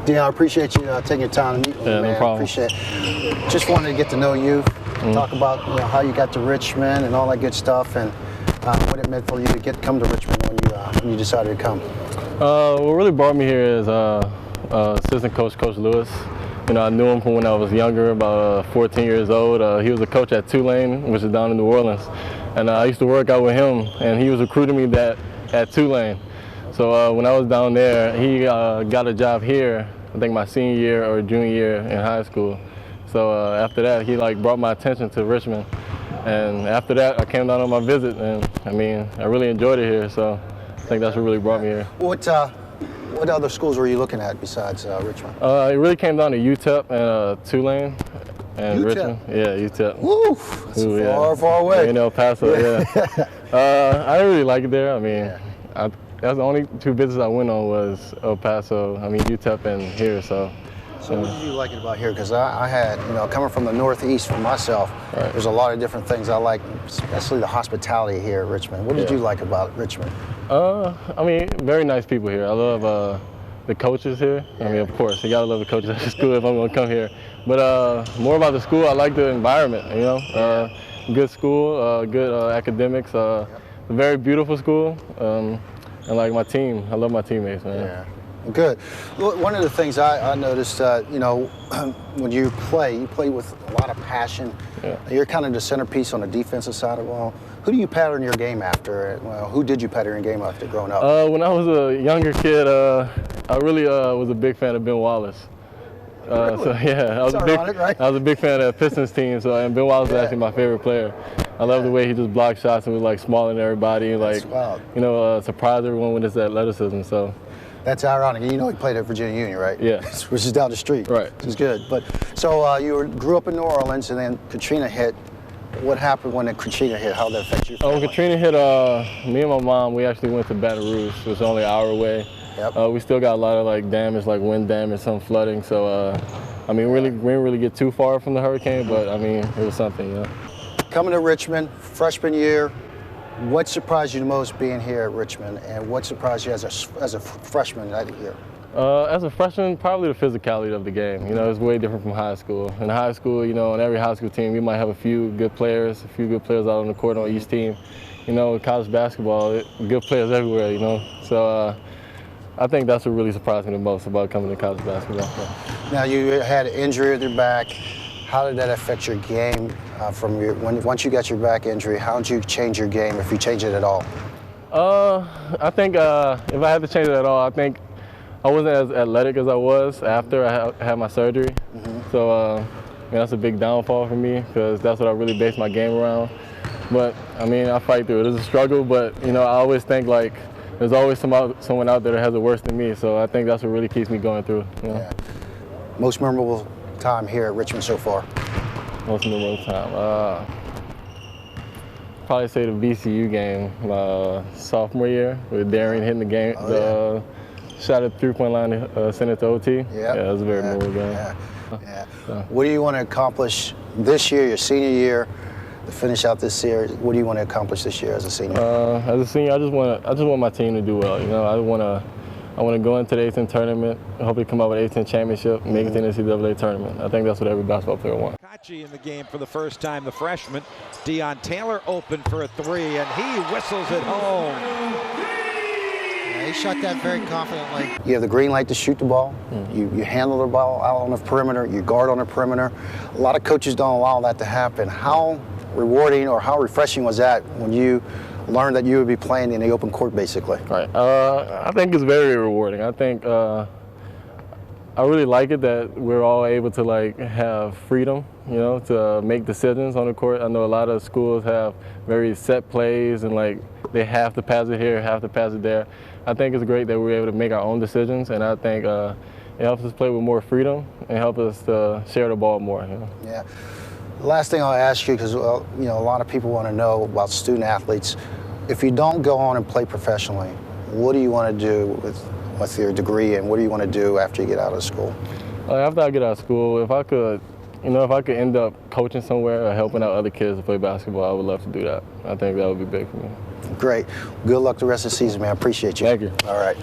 Deion, I appreciate you taking your time to meet with me, man. No problem. Appreciate it. Just wanted to get to know you, talk about how you got to Richmond and all that good stuff, and what it meant for you to come to Richmond when you decided to come. What really brought me here is assistant coach, Coach Lewis. I knew him from when I was younger, about 14 years old. He was a coach at Tulane, which is down in New Orleans. And I used to work out with him, and he was recruiting me at Tulane. So when I was down there, he got a job here, I think my senior year or junior year in high school. So after that, he brought my attention to Richmond. And after that, I came down on my visit, and I really enjoyed it here. So I think that's what really brought me here. What other schools were you looking at besides Richmond? It really came down to UTEP and Tulane and UTEP. Richmond. Yeah, UTEP. Woo! That's far away. El Paso, yeah. I didn't really like it there. That's the only two visits I went on was El Paso, UTEP and here. So what did you like it about here? Because I had, coming from the Northeast for myself, right. There's a lot of different things I like, especially the hospitality here at Richmond. What did you like about Richmond? Very nice people here. I love the coaches here. Of course, you gotta love the coaches at the school if I'm gonna come here. But more about the school, I like the environment, Good school, good academics, a very beautiful school, and like my team. I love my teammates, man. Yeah. Good. One of the things I noticed, when you play with a lot of passion. Yeah. You're kind of the centerpiece on the defensive side of the ball. Who do you pattern your game after? Well, who did you pattern your game after growing up? When I was a younger kid, I really was a big fan of Ben Wallace. Really? So yeah, I was a big fan of the Pistons team. And Ben Wallace is actually my favorite player. I love the way he just blocked shots and was smaller than everybody, surprised everyone with his athleticism. So. That's ironic. He played at Virginia Union, right? Yeah. Which is down the street. Right. Which is good. But so you grew up in New Orleans, and then Katrina hit. What happened when Katrina hit? How did that affect you? When Katrina hit, me and my mom, we actually went to Baton Rouge, which was only an hour away. Yep. We still got a lot of damage, wind damage, some flooding. So, we didn't really get too far from the hurricane, but it was something, Coming to Richmond, freshman year. What surprised you the most being here at Richmond, and what surprised you as a freshman that year? As a freshman, probably the physicality of the game. It's way different from high school. In high school, on every high school team, we might have a few good players out on the court on each team. College basketball, good players everywhere, So I think that's what really surprised me the most about coming to college basketball. Now, you had an injury at your back. How did that affect your game once you got your back injury? How did you change your game, if you changed it at all? I think if I had to change it at all, I think I wasn't as athletic as I was after I had my surgery. Mm-hmm. So that's a big downfall for me because that's what I really based my game around. But I fight through it. It's a struggle, but I always think there's always someone out there that has it worse than me. So I think that's what really keeps me going through. Yeah. Most memorable time here at Richmond so far? Most memorable time. Probably say the VCU game, sophomore year, with Darian hitting the game, shot at the 3-point line to send it to OT. Yeah, it was a very memorable game. Yeah. What do you want to accomplish this year, your senior year, to finish out this year? What do you want to accomplish this year as a senior? As a senior, I just want my team to do well. I want to go into the A-10 tournament, hopefully come out with an A-10 championship, make it to the NCAA tournament. I think that's what every basketball player wants. In the game for the first time, the freshman. Deion Taylor open for a three, and he whistles it home. Yeah, he shot that very confidently. You have the green light to shoot the ball. You handle the ball out on the perimeter. You guard on the perimeter. A lot of coaches don't allow that to happen. How rewarding or how refreshing was that when you learned that you would be playing in the open court, basically? Right. I think it's very rewarding. I think I really like it that we're all able to have freedom, to make decisions on the court. I know a lot of schools have very set plays and they have to pass it here, have to pass it there. I think it's great that we're able to make our own decisions, and I think it helps us play with more freedom and help us to share the ball more. Yeah. Last thing I'll ask you, because a lot of people want to know about student athletes. If you don't go on and play professionally, what do you want to do with your degree, and what do you want to do after you get out of school? After I get out of school, if I could end up coaching somewhere or helping out other kids to play basketball, I would love to do that. I think that would be big for me. Great. Good luck the rest of the season, man. I appreciate you. Thank you. All right.